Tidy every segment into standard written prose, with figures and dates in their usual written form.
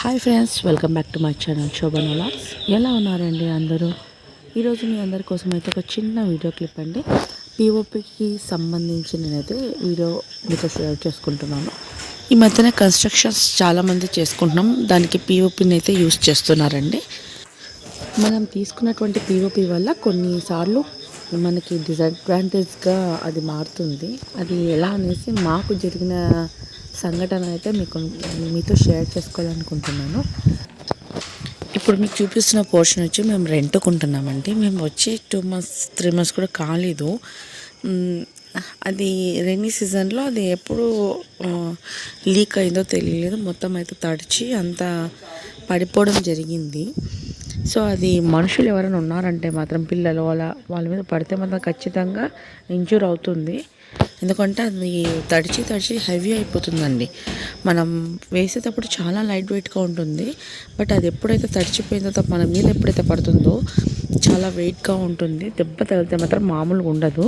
Hi friends, welcome back to my channel Shobhan vlogs. ఎలా ఉన్నారండి అందరూ? ఈరోజు మీ అందరి కోసం అయితే ఒక చిన్న వీడియో క్లిప్ అండి. పిఓపికి సంబంధించి నేనైతే వీడియో మీతో షేర్ చేసుకుంటున్నాను. ఈ మధ్యన కన్స్ట్రక్షన్స్ చాలామంది చేసుకుంటున్నాం, దానికి పిఓపిని అయితే యూస్ చేస్తున్నారండి. మనం తీసుకున్నటువంటి పిఓపి వల్ల కొన్నిసార్లు మనకి డిసడ్వాంటేజ్గా అది మారుతుంది. అది ఎలా అనేసి మాకు జరిగిన సంఘటన అయితే మీతో షేర్ చేసుకోవాలనుకుంటున్నాను. ఇప్పుడు మీకు చూపిస్తున్న పోర్షన్ వచ్చి మేము రెంట్కుంటున్నామండి. మేము వచ్చి 2 months 3 months కూడా కాలేదు. అది రైనీ సీజన్లో అది ఎప్పుడు లీక్ అయిందో తెలియలేదు. మొత్తం అయితే తడిచి అంతా పడిపోవడం జరిగింది. సో అది మనుషులు ఎవరైనా ఉన్నారంటే మాత్రం పిల్లలు వాళ్ళ మీద పడితే మాత్రం ఖచ్చితంగా ఇంజూర్ అవుతుంది. ఎందుకంటే అది తడిచి హెవీ అయిపోతుందండి. మనం వేసేటప్పుడు చాలా లైట్ వెయిట్గా ఉంటుంది, బట్ అది ఎప్పుడైతే తడిచిపోయిందో మన మీద ఎప్పుడైతే పడుతుందో చాలా వెయిట్గా ఉంటుంది. దెబ్బ తగిలితే మాత్రం మామూలుగా ఉండదు.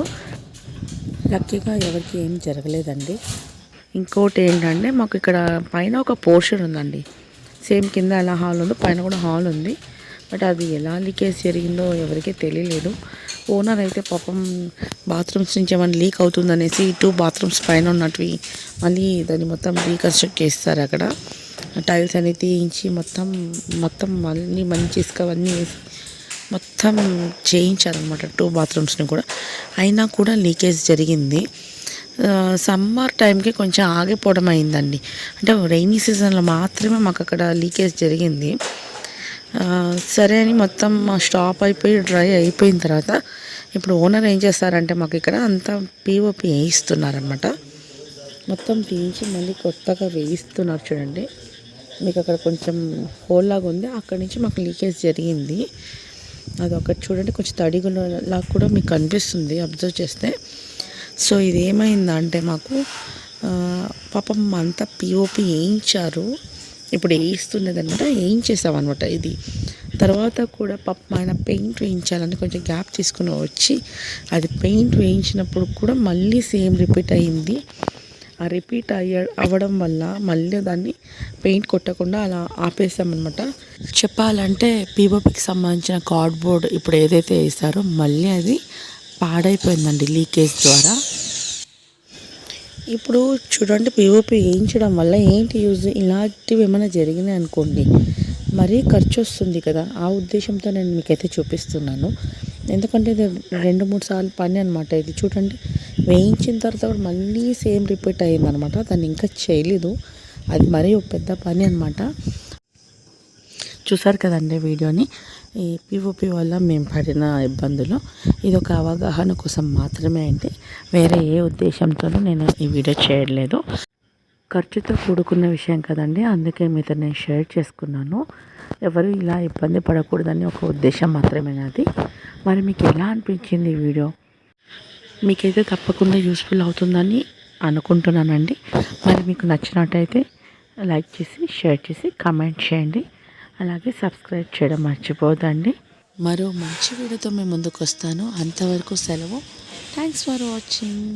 లక్కీగా ఎవరికి ఏం జరగలేదండి. ఇంకోటి ఏంటంటే మాకు ఇక్కడ పైన ఒక పోర్షన్ ఉందండి. సేమ్ కింద ఎలా హాల్ ఉందో పైన కూడా హాల్ ఉంది. బట్ అది ఎలా లీకేజ్ జరిగిందో ఎవరికీ తెలియలేదు. ఓనర్ అయితే పాపం బాత్రూమ్స్ నుంచి ఏమైనా లీక్ అవుతుందనేసి 2 bathrooms పైన ఉన్నటివి మళ్ళీ దాన్ని మొత్తం రీకన్స్ట్రక్ట్ చేస్తారు. అక్కడ టైల్స్ అనేది తీయించి మొత్తం మళ్ళీ మంచి ఇసుక అవన్నీ వేసి మొత్తం చేయించారనమాట 2 bathrooms కూడా. అయినా కూడా లీకేజ్ జరిగింది. సమ్మర్ టైంకి కొంచెం ఆగిపోవడం అయిందండి. అంటే రైనీ సీజన్లో మాత్రమే మాకు అక్కడ లీకేజ్ జరిగింది. సరే అని మొత్తం స్టాప్ అయిపోయి డ్రై అయిపోయిన తర్వాత ఇప్పుడు ఓనర్ ఏం చేస్తారంటే మాకు ఇక్కడ అంతా పిఓపి వేయిస్తున్నారనమాట. మొత్తం తీయించి మళ్ళీ కొత్తగా వేయిస్తున్నారు. చూడండి, మీకు అక్కడ కొంచెం హోల్ లాగా ఉంది, అక్కడి నుంచి మాకు లీకేజ్ జరిగింది. అది ఒకటి చూడండి, కొంచెం తడిగులాగా కూడా మీకు కనిపిస్తుంది అబ్జర్వ్ చేస్తే. సో ఇది ఏమైందంటే మాకు పాపం అంతా పిఓపి వేయించారు. ఇప్పుడు వేయిస్తున్నది అనమాట, వేయించేసామన్నమాట. ఇది తర్వాత కూడా పాపం ఆయన పెయింట్ వేయించాలని కొంచెం గ్యాప్ తీసుకుని వచ్చి అది పెయింట్ వేయించినప్పుడు కూడా మళ్ళీ సేమ్ రిపీట్ అయ్యింది. ఆ రిపీట్ అవ్వడం వల్ల మళ్ళీ దాన్ని పెయింట్ కొట్టకుండా అలా ఆపేసామన్నమాట. చెప్పాలంటే పిఓపికి సంబంధించిన కార్డ్బోర్డ్ ఇప్పుడు ఏదైతే వేసారో మళ్ళీ అది పాడైపోయిందండి లీకేజ్ ద్వారా. ఇప్పుడు చూడండి, పిఓపి వేయించడం వల్ల ఏంటి యూజ్? ఇలాంటివి ఏమైనా జరిగినాయి అనుకోండి, మరీ ఖర్చు వస్తుంది కదా. ఆ ఉద్దేశంతో నేను మీకైతే చూపిస్తున్నాను. ఎందుకంటే ఇది 2-3 సార్లు పని అనమాట. ఇది చూడండి, వేయించిన తర్వాత కూడా మళ్ళీ సేమ్ రిపీట్ అయ్యిందనమాట. దాన్ని ఇంకా చేయలేదు. అది మరీ ఒక పెద్ద పని అనమాట. చూసారు కదండి వీడియోని. ఈ పిఓపి వల్ల మేము పడిన ఇబ్బందులు ఇది ఒక అవగాహన కోసం మాత్రమే అండి. వేరే ఏ ఉద్దేశంతోనూ నేను ఈ వీడియో చేయట్లేదు. ఖర్చుతో కూడుకున్న విషయం కదండి, అందుకే మీతో నేను షేర్ చేసుకున్నాను. ఎవరు ఇలా ఇబ్బంది పడకూడదని ఒక ఉద్దేశం మాత్రమే నాది. మరి మీకు ఎలా అనిపించింది ఈ వీడియో? మీకైతే తప్పకుండా యూస్ఫుల్ అవుతుందని అనుకుంటున్నానండి. మరి మీకు నచ్చినట్టయితే లైక్ చేసి, షేర్ చేసి, కామెంట్ చేయండి. అలాగే సబ్స్క్రైబ్ చేయడం మర్చిపోదండి. మరో మంచి వీడియోతో మేము ముందుకు వస్తాను. అంతవరకు సెలవు. Thanks for watching.